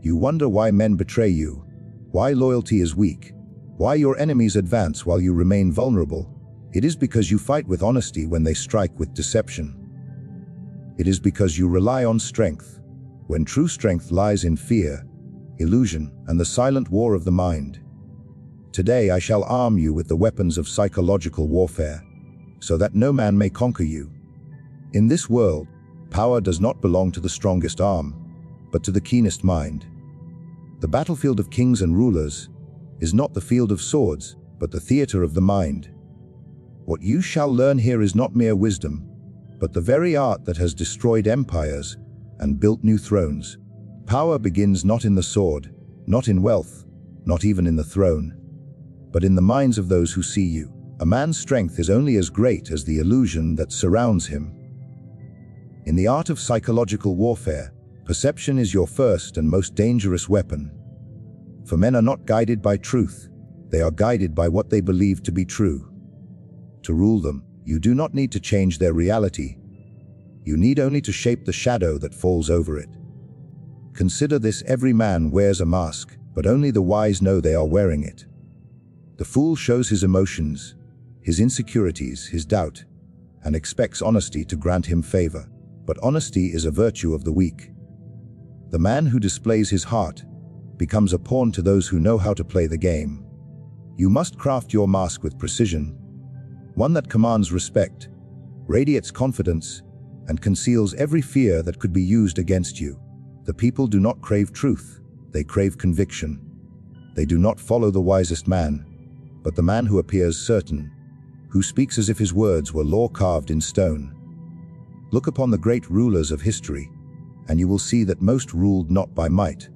You wonder why men betray you, why loyalty is weak, why your enemies advance while you remain vulnerable. It is because you fight with honesty when they strike with deception. It is because you rely on strength, when true strength lies in fear, illusion, and the silent war of the mind. Today I shall arm you with the weapons of psychological warfare, so that no man may conquer you. In this world, power does not belong to the strongest arm, but to the keenest mind. The battlefield of kings and rulers is not the field of swords, but the theater of the mind. What you shall learn here is not mere wisdom, but the very art that has destroyed empires and built new thrones. Power begins not in the sword, not in wealth, not even in the throne, but in the minds of those who see you. A man's strength is only as great as the illusion that surrounds him. In the art of psychological warfare, perception is your first and most dangerous weapon. For men are not guided by truth, they are guided by what they believe to be true. To rule them, you do not need to change their reality. You need only to shape the shadow that falls over it. Consider this: every man wears a mask, but only the wise know they are wearing it. The fool shows his emotions, his insecurities, his doubt, and expects honesty to grant him favor. But honesty is a virtue of the weak. The man who displays his heart becomes a pawn to those who know how to play the game. You must craft your mask with precision, one that commands respect, radiates confidence, and conceals every fear that could be used against you. The people do not crave truth, they crave conviction. They do not follow the wisest man, but the man who appears certain, who speaks as if his words were law carved in stone. Look upon the great rulers of history, and you will see that most ruled not by might,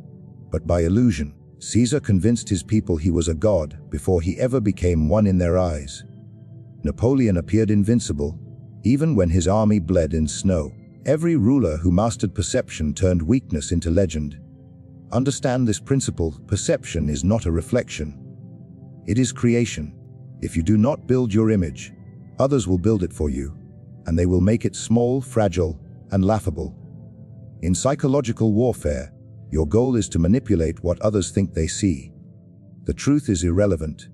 but by illusion. Caesar convinced his people he was a god before he ever became one in their eyes. Napoleon appeared invincible, even when his army bled in snow. Every ruler who mastered perception turned weakness into legend. Understand this principle: perception is not a reflection. It is creation. If you do not build your image, others will build it for you, and they will make it small, fragile, and laughable. In psychological warfare, your goal is to manipulate what others think they see. The truth is irrelevant.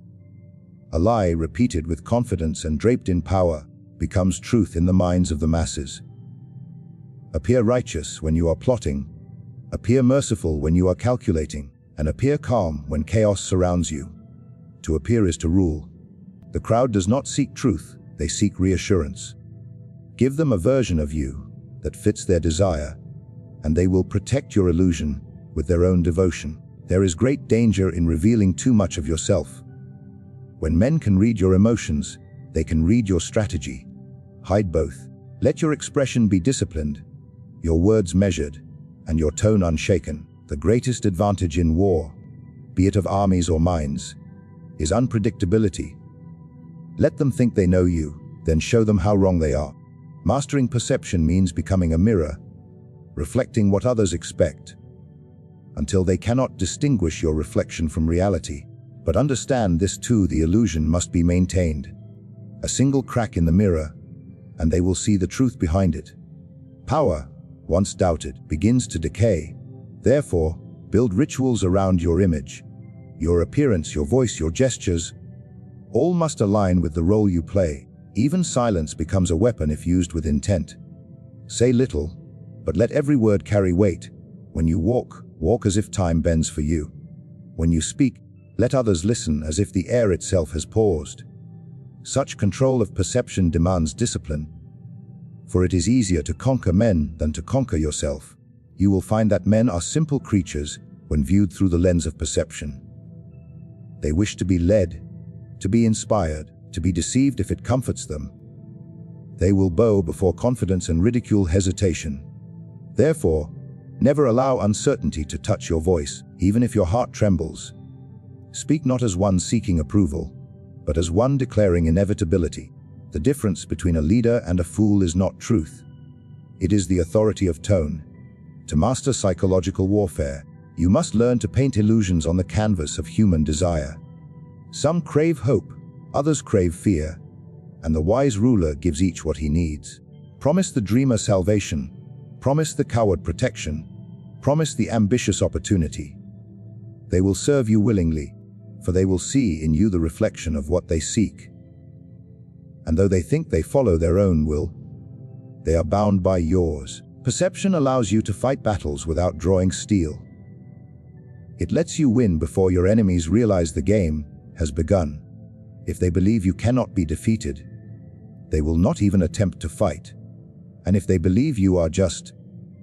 A lie repeated with confidence and draped in power becomes truth in the minds of the masses. Appear righteous when you are plotting, appear merciful when you are calculating, and appear calm when chaos surrounds you. To appear is to rule. The crowd does not seek truth, they seek reassurance. Give them a version of you that fits their desire, and they will protect your illusion with their own devotion. There is great danger in revealing too much of yourself. When men can read your emotions, they can read your strategy. Hide both. Let your expression be disciplined, your words measured, and your tone unshaken. The greatest advantage in war, be it of armies or minds, is unpredictability. Let them think they know you, then show them how wrong they are. Mastering perception means becoming a mirror, reflecting what others expect, until they cannot distinguish your reflection from reality. But understand this too: the illusion must be maintained. A single crack in the mirror, and they will see the truth behind it. Power, once doubted, begins to decay. Therefore, build rituals around your image. Your appearance, your voice, your gestures, all must align with the role you play. Even silence becomes a weapon if used with intent. Say little, but let every word carry weight. When you walk, walk as if time bends for you. When you speak, let others listen as if the air itself has paused. Such control of perception demands discipline, for it is easier to conquer men than to conquer yourself. You will find that men are simple creatures when viewed through the lens of perception. They wish to be led, to be inspired, to be deceived if it comforts them. They will bow before confidence and ridicule hesitation. Therefore, never allow uncertainty to touch your voice, even if your heart trembles. Speak not as one seeking approval, but as one declaring inevitability. The difference between a leader and a fool is not truth. It is the authority of tone. To master psychological warfare, you must learn to paint illusions on the canvas of human desire. Some crave hope, others crave fear, and the wise ruler gives each what he needs. Promise the dreamer salvation, promise the coward protection, promise the ambitious opportunity. They will serve you willingly, for they will see in you the reflection of what they seek. And though they think they follow their own will, they are bound by yours. Perception allows you to fight battles without drawing steel. It lets you win before your enemies realize the game has begun. If they believe you cannot be defeated, they will not even attempt to fight. And if they believe you are just,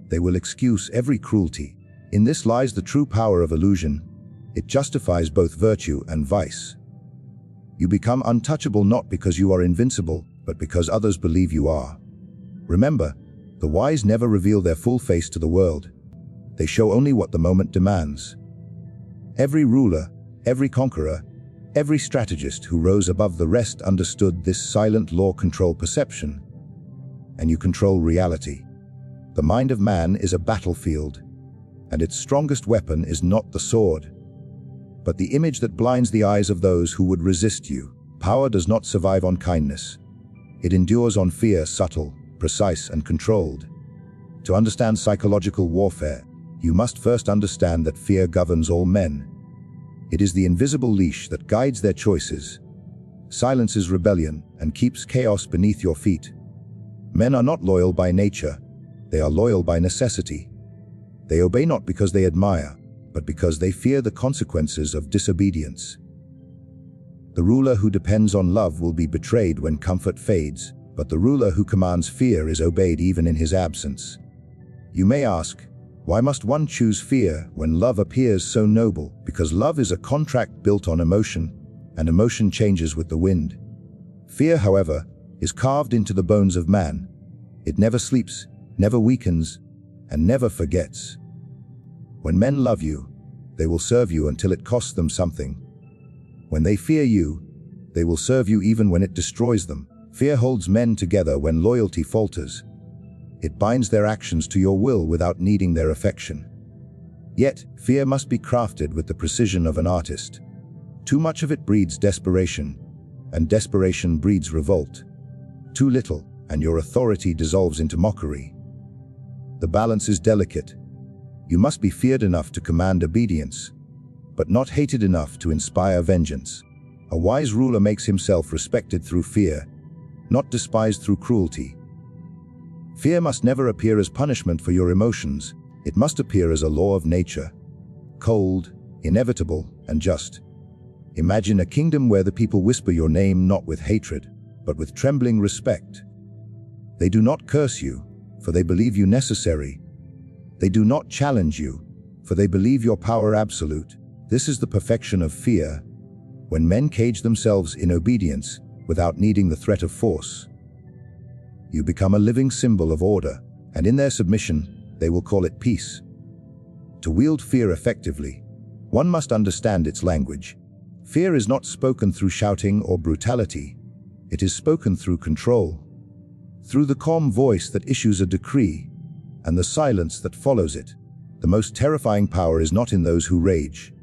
they will excuse every cruelty. In this lies the true power of illusion. It justifies both virtue and vice. You become untouchable not because you are invincible, but because others believe you are. Remember, the wise never reveal their full face to the world. They show only what the moment demands. Every ruler, every conqueror, every strategist who rose above the rest understood this silent law: control perception, and you control reality. The mind of man is a battlefield, and its strongest weapon is not the sword, but the image that blinds the eyes of those who would resist you. Power does not survive on kindness. It endures on fear, subtle, precise, and controlled. To understand psychological warfare, you must first understand that fear governs all men. It is the invisible leash that guides their choices, silences rebellion, and keeps chaos beneath your feet. Men are not loyal by nature. They are loyal by necessity. They obey not because they admire, but because they fear the consequences of disobedience. The ruler who depends on love will be betrayed when comfort fades, but the ruler who commands fear is obeyed even in his absence. You may ask, why must one choose fear when love appears so noble? Because love is a contract built on emotion, and emotion changes with the wind. Fear, however, is carved into the bones of man. It never sleeps, never weakens, and never forgets. When men love you, they will serve you until it costs them something. When they fear you, they will serve you even when it destroys them. Fear holds men together when loyalty falters. It binds their actions to your will without needing their affection. Yet, fear must be crafted with the precision of an artist. Too much of it breeds desperation, and desperation breeds revolt. Too little, and your authority dissolves into mockery. The balance is delicate. You must be feared enough to command obedience, but not hated enough to inspire vengeance. A wise ruler makes himself respected through fear, not despised through cruelty. Fear must never appear as punishment for your emotions. It must appear as a law of nature, cold, inevitable, and just. Imagine a kingdom where the people whisper your name not with hatred, but with trembling respect. They do not curse you, for they believe you necessary. They do not challenge you, for they believe your power absolute. This is the perfection of fear, when men cage themselves in obedience without needing the threat of force. You become a living symbol of order, and in their submission, they will call it peace. To wield fear effectively, one must understand its language. Fear is not spoken through shouting or brutality. It is spoken through control, through the calm voice that issues a decree, and the silence that follows it. The most terrifying power is not in those who rage,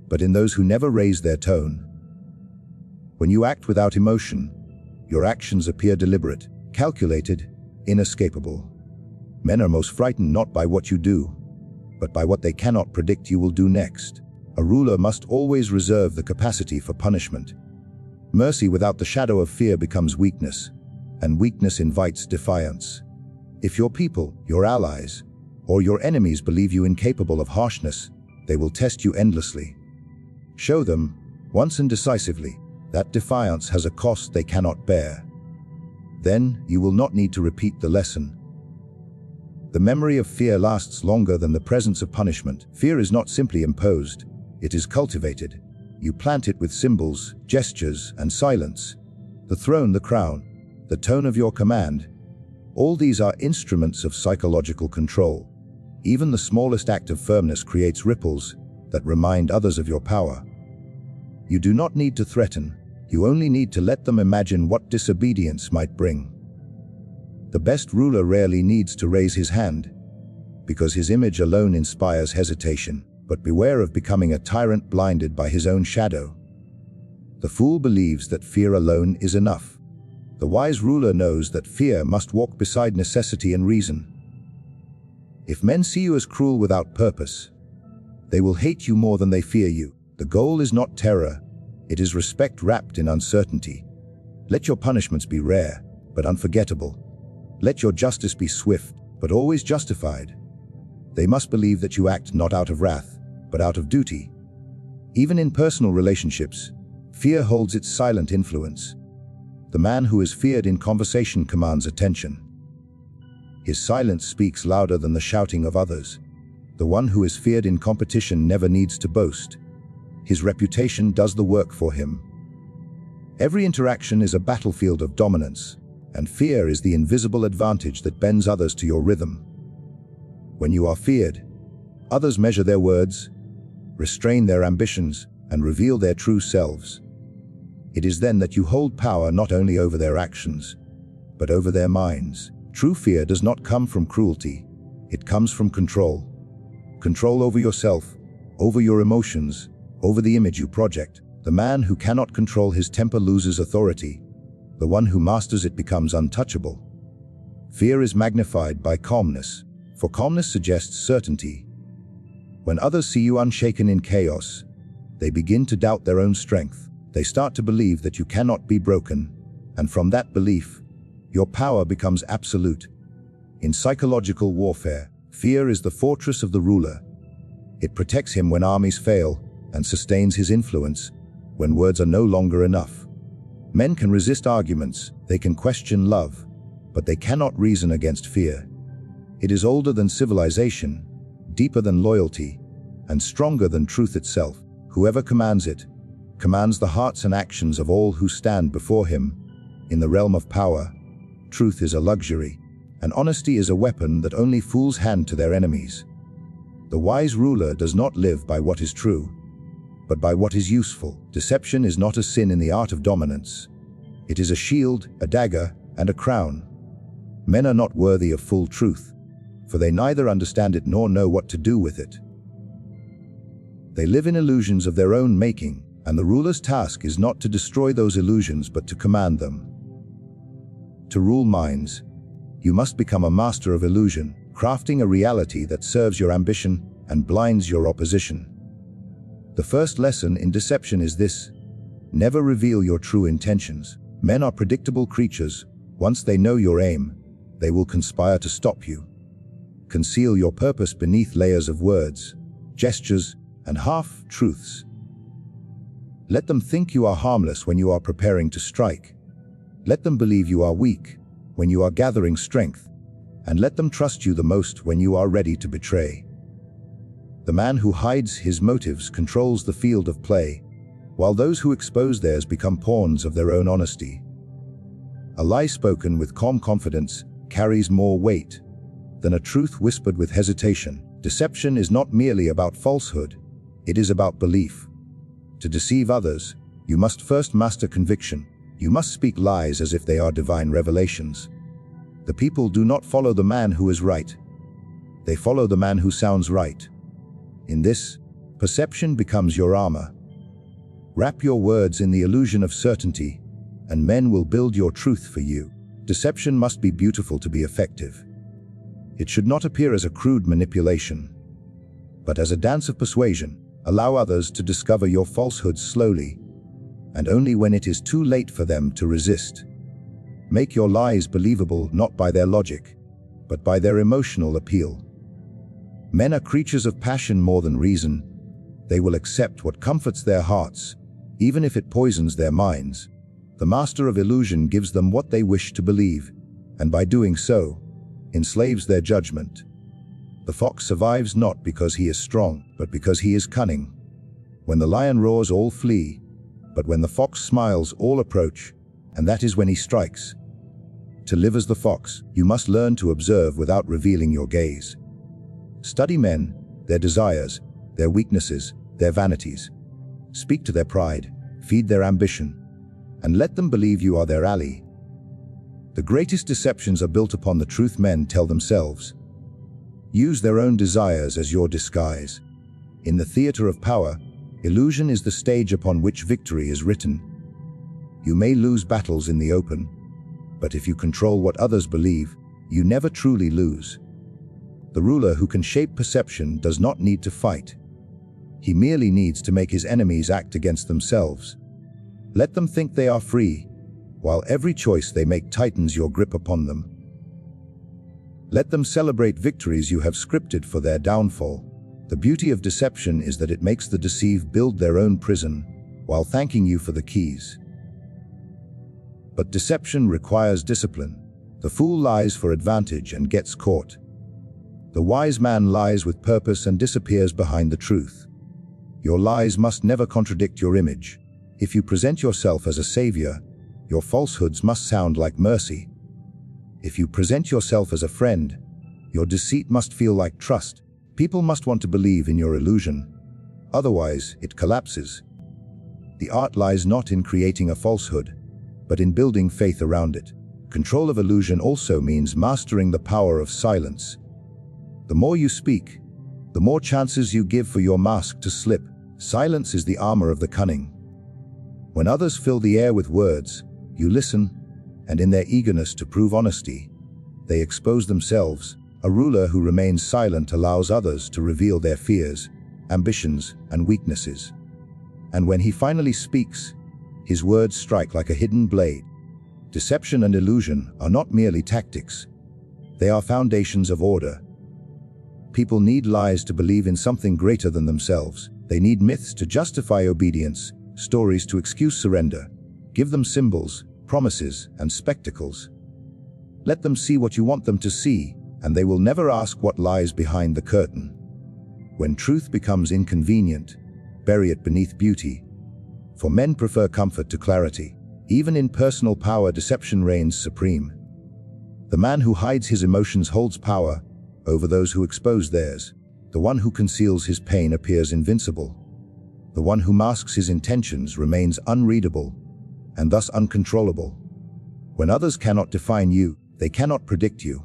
but in those who never raise their tone. When you act without emotion, your actions appear deliberate, calculated, inescapable. Men are most frightened not by what you do, but by what they cannot predict you will do next. A ruler must always reserve the capacity for punishment. Mercy without the shadow of fear becomes weakness, and weakness invites defiance. If your people, your allies, or your enemies believe you incapable of harshness, they will test you endlessly. Show them, once and decisively, that defiance has a cost they cannot bear. Then you will not need to repeat the lesson. The memory of fear lasts longer than the presence of punishment. Fear is not simply imposed, it is cultivated. You plant it with symbols, gestures, and silence. The throne, the crown, the tone of your command. All these are instruments of psychological control. Even the smallest act of firmness creates ripples that remind others of your power. You do not need to threaten. You only need to let them imagine what disobedience might bring. The best ruler rarely needs to raise his hand, because his image alone inspires hesitation. But beware of becoming a tyrant blinded by his own shadow. The fool believes that fear alone is enough. The wise ruler knows that fear must walk beside necessity and reason. If men see you as cruel without purpose, they will hate you more than they fear you. The goal is not terror, it is respect wrapped in uncertainty. Let your punishments be rare, but unforgettable. Let your justice be swift, but always justified. They must believe that you act not out of wrath, but out of duty. Even in personal relationships, fear holds its silent influence. The man who is feared in conversation commands attention. His silence speaks louder than the shouting of others. The one who is feared in competition never needs to boast. His reputation does the work for him. Every interaction is a battlefield of dominance, and fear is the invisible advantage that bends others to your rhythm. When you are feared, others measure their words, restrain their ambitions, and reveal their true selves. It is then that you hold power not only over their actions, but over their minds. True fear does not come from cruelty, it comes from control. Control over yourself, over your emotions, over the image you project. The man who cannot control his temper loses authority. The one who masters it becomes untouchable. Fear is magnified by calmness, for calmness suggests certainty. When others see you unshaken in chaos, they begin to doubt their own strength. They start to believe that you cannot be broken, and from that belief, your power becomes absolute. In psychological warfare, fear is the fortress of the ruler. It protects him when armies fail and sustains his influence when words are no longer enough. Men can resist arguments, they can question love, but they cannot reason against fear. It is older than civilization, deeper than loyalty, and stronger than truth itself. Whoever commands it, commands the hearts and actions of all who stand before him. In the realm of power, truth is a luxury, and honesty is a weapon that only fools hand to their enemies. The wise ruler does not live by what is true, but by what is useful. Deception is not a sin in the art of dominance. It is a shield, a dagger, and a crown. Men are not worthy of full truth, for they neither understand it nor know what to do with it. They live in illusions of their own making, and the ruler's task is not to destroy those illusions but to command them. To rule minds, you must become a master of illusion, crafting a reality that serves your ambition and blinds your opposition. The first lesson in deception is this: never reveal your true intentions. Men are predictable creatures. Once they know your aim, they will conspire to stop you. Conceal your purpose beneath layers of words, gestures, and half-truths. Let them think you are harmless when you are preparing to strike. Let them believe you are weak when you are gathering strength, and let them trust you the most when you are ready to betray. The man who hides his motives controls the field of play, while those who expose theirs become pawns of their own honesty. A lie spoken with calm confidence carries more weight than a truth whispered with hesitation. Deception is not merely about falsehood, it is about belief. To deceive others, you must first master conviction. You must speak lies as if they are divine revelations. The people do not follow the man who is right. They follow the man who sounds right. In this, perception becomes your armor. Wrap your words in the illusion of certainty, and men will build your truth for you. Deception must be beautiful to be effective. It should not appear as a crude manipulation, but as a dance of persuasion. Allow others to discover your falsehoods slowly, and only when it is too late for them to resist. Make your lies believable not by their logic, but by their emotional appeal. Men are creatures of passion more than reason. They will accept what comforts their hearts, even if it poisons their minds. The master of illusion gives them what they wish to believe, and by doing so, enslaves their judgment. The fox survives not because he is strong, but because he is cunning. When the lion roars, all flee, but when the fox smiles, all approach, and that is when he strikes. To live as the fox, you must learn to observe without revealing your gaze. Study men, their desires, their weaknesses, their vanities. Speak to their pride, feed their ambition, and let them believe you are their ally. The greatest deceptions are built upon the truth men tell themselves. Use their own desires as your disguise. In the theater of power, illusion is the stage upon which victory is written. You may lose battles in the open, but if you control what others believe, you never truly lose. The ruler who can shape perception does not need to fight. He merely needs to make his enemies act against themselves. Let them think they are free, while every choice they make tightens your grip upon them. Let them celebrate victories you have scripted for their downfall. The beauty of deception is that it makes the deceived build their own prison, while thanking you for the keys. But deception requires discipline. The fool lies for advantage and gets caught. The wise man lies with purpose and disappears behind the truth. Your lies must never contradict your image. If you present yourself as a savior, your falsehoods must sound like mercy. If you present yourself as a friend, your deceit must feel like trust. People must want to believe in your illusion. Otherwise, it collapses. The art lies not in creating a falsehood, but in building faith around it. Control of illusion also means mastering the power of silence. The more you speak, the more chances you give for your mask to slip. Silence is the armor of the cunning. When others fill the air with words, you listen, and in their eagerness to prove honesty, they expose themselves. A ruler who remains silent allows others to reveal their fears, ambitions, and weaknesses. And when he finally speaks, his words strike like a hidden blade. Deception and illusion are not merely tactics. They are foundations of order. People need lies to believe in something greater than themselves. They need myths to justify obedience, stories to excuse surrender. Give them symbols, promises, and spectacles. Let them see what you want them to see, and they will never ask what lies behind the curtain. When truth becomes inconvenient, bury it beneath beauty. For men prefer comfort to clarity. Even in personal power, deception reigns supreme. The man who hides his emotions holds power over those who expose theirs. The one who conceals his pain appears invincible. The one who masks his intentions remains unreadable, and thus uncontrollable. When others cannot define you, they cannot predict you.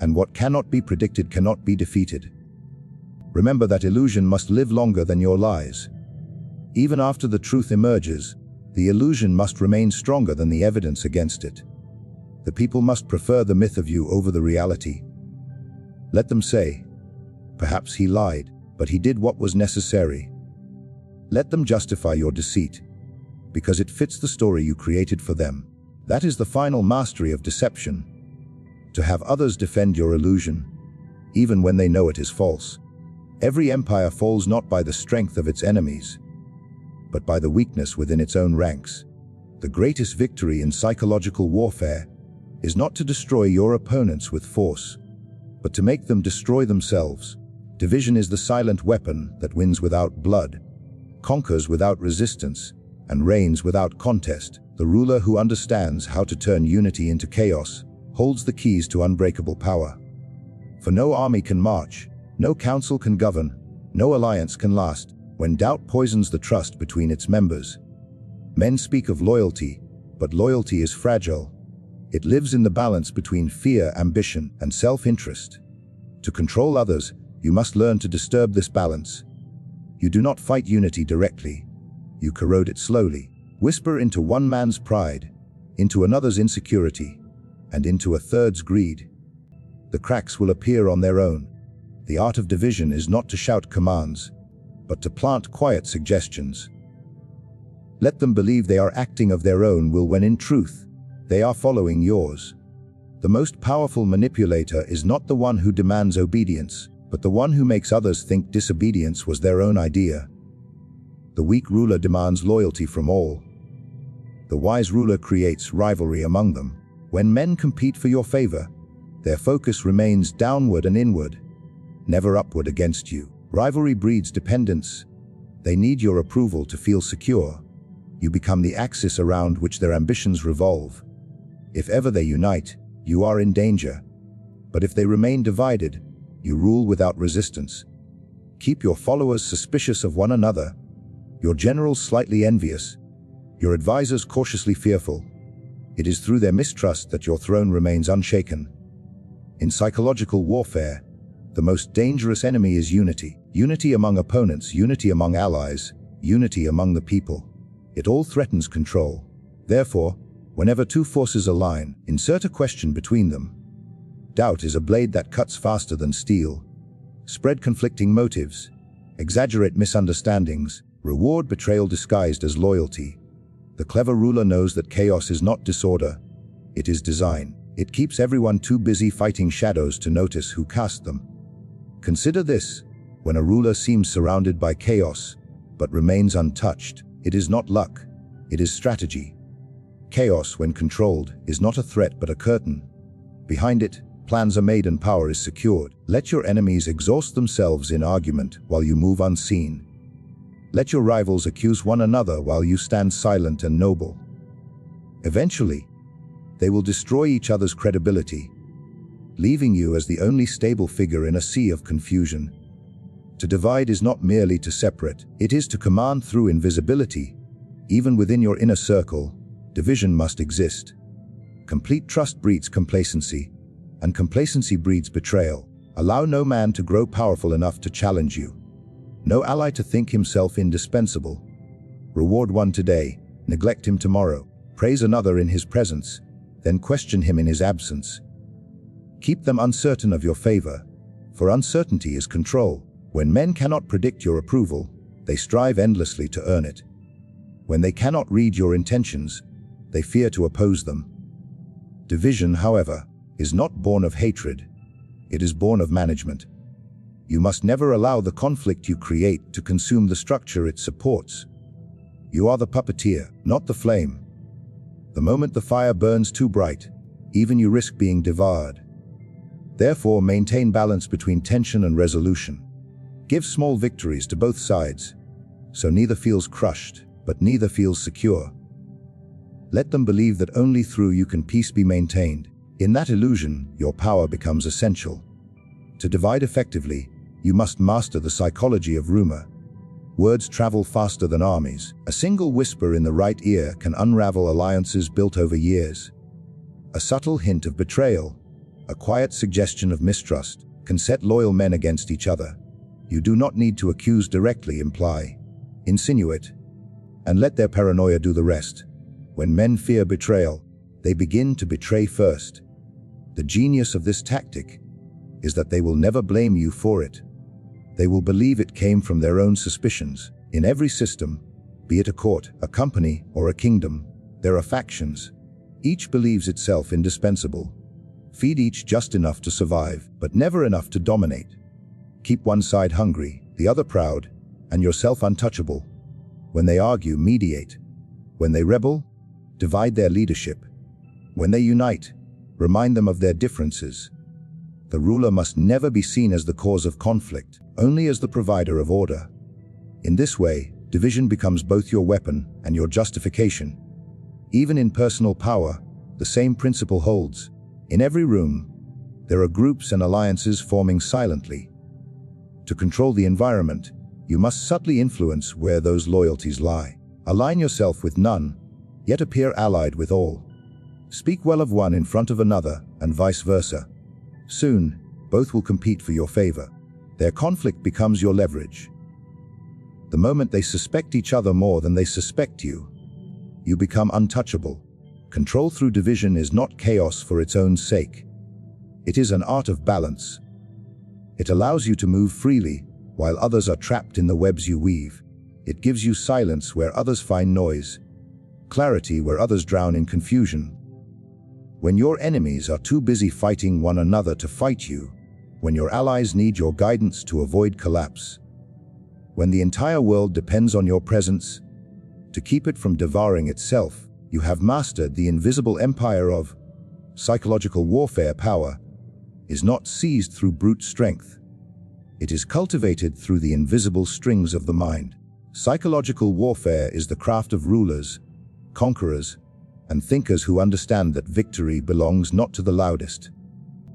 And what cannot be predicted cannot be defeated. Remember that illusion must live longer than your lies. Even after the truth emerges, the illusion must remain stronger than the evidence against it. The people must prefer the myth of you over the reality. Let them say, "Perhaps he lied, but he did what was necessary." Let them justify your deceit, because it fits the story you created for them. That is the final mastery of deception. To have others defend your illusion, even when they know it is false. Every empire falls not by the strength of its enemies, but by the weakness within its own ranks. The greatest victory in psychological warfare is not to destroy your opponents with force, but to make them destroy themselves. Division is the silent weapon that wins without blood, conquers without resistance, and reigns without contest. The ruler who understands how to turn unity into chaos holds the keys to unbreakable power. For no army can march, no council can govern, no alliance can last, when doubt poisons the trust between its members. Men speak of loyalty, but loyalty is fragile. It lives in the balance between fear, ambition, and self-interest. To control others, you must learn to disturb this balance. You do not fight unity directly. You corrode it slowly. Whisper into one man's pride, into another's insecurity, and into a third's greed. The cracks will appear on their own. The art of division is not to shout commands, but to plant quiet suggestions. Let them believe they are acting of their own will when in truth, they are following yours. The most powerful manipulator is not the one who demands obedience, but the one who makes others think disobedience was their own idea. The weak ruler demands loyalty from all. The wise ruler creates rivalry among them. When men compete for your favor, their focus remains downward and inward, never upward against you. Rivalry breeds dependence. They need your approval to feel secure. You become the axis around which their ambitions revolve. If ever they unite, you are in danger. But if they remain divided, you rule without resistance. Keep your followers suspicious of one another, your generals slightly envious, your advisors cautiously fearful. It is through their mistrust that your throne remains unshaken. In psychological warfare, the most dangerous enemy is unity. Unity among opponents, unity among allies, unity among the people. It all threatens control. Therefore, whenever two forces align, insert a question between them. Doubt is a blade that cuts faster than steel. Spread conflicting motives. Exaggerate misunderstandings. Reward betrayal disguised as loyalty. The clever ruler knows that chaos is not disorder. It is design. It keeps everyone too busy fighting shadows to notice who cast them. Consider this. When a ruler seems surrounded by chaos, but remains untouched, it is not luck. It is strategy. Chaos, when controlled, is not a threat but a curtain. Behind it, plans are made and power is secured. Let your enemies exhaust themselves in argument while you move unseen. Let your rivals accuse one another while you stand silent and noble. Eventually, they will destroy each other's credibility, leaving you as the only stable figure in a sea of confusion. To divide is not merely to separate, it is to command through invisibility. Even within your inner circle, division must exist. Complete trust breeds complacency, and complacency breeds betrayal. Allow no man to grow powerful enough to challenge you. No ally to think himself indispensable. Reward one today, neglect him tomorrow. Praise another in his presence, then question him in his absence. Keep them uncertain of your favor, for uncertainty is control. When men cannot predict your approval, they strive endlessly to earn it. When they cannot read your intentions, they fear to oppose them. Division, however, is not born of hatred. It is born of management. You must never allow the conflict you create to consume the structure it supports. You are the puppeteer, not the flame. The moment the fire burns too bright, even you risk being devoured. Therefore, maintain balance between tension and resolution. Give small victories to both sides, so neither feels crushed, but neither feels secure. Let them believe that only through you can peace be maintained. In that illusion, your power becomes essential. To divide effectively, you must master the psychology of rumor. Words travel faster than armies. A single whisper in the right ear can unravel alliances built over years. A subtle hint of betrayal, a quiet suggestion of mistrust, can set loyal men against each other. You do not need to accuse directly, imply, insinuate, and let their paranoia do the rest. When men fear betrayal, they begin to betray first. The genius of this tactic is that they will never blame you for it. They will believe it came from their own suspicions. In every system, be it a court, a company, or a kingdom, there are factions. Each believes itself indispensable. Feed each just enough to survive, but never enough to dominate. Keep one side hungry, the other proud, and yourself untouchable. When they argue, mediate. When they rebel, divide their leadership. When they unite, remind them of their differences. The ruler must never be seen as the cause of conflict, only as the provider of order. In this way, division becomes both your weapon and your justification. Even in personal power, the same principle holds. In every room, there are groups and alliances forming silently. To control the environment, you must subtly influence where those loyalties lie. Align yourself with none, yet appear allied with all. Speak well of one in front of another, and vice versa. Soon, both will compete for your favor. Their conflict becomes your leverage. The moment they suspect each other more than they suspect you, you become untouchable. Control through division is not chaos for its own sake. It is an art of balance. It allows you to move freely, while others are trapped in the webs you weave. It gives you silence where others find noise, clarity where others drown in confusion. When your enemies are too busy fighting one another to fight you, when your allies need your guidance to avoid collapse, when the entire world depends on your presence to keep it from devouring itself, you have mastered the invisible empire of psychological warfare. Power is not seized through brute strength. It is cultivated through the invisible strings of the mind. Psychological warfare is the craft of rulers, conquerors, and thinkers who understand that victory belongs not to the loudest,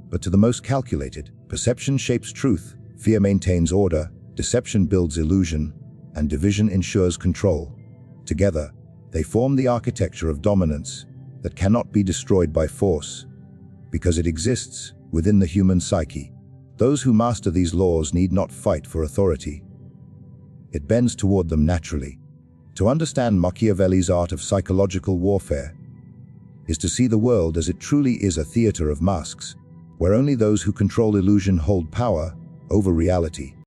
but to the most calculated. Perception shapes truth, fear maintains order, deception builds illusion, and division ensures control. Together, they form the architecture of dominance that cannot be destroyed by force, because it exists within the human psyche. Those who master these laws need not fight for authority. It bends toward them naturally. To understand Machiavelli's art of psychological warfare is to see the world as it truly is, a theater of masks, where where only those who control illusion hold power over reality.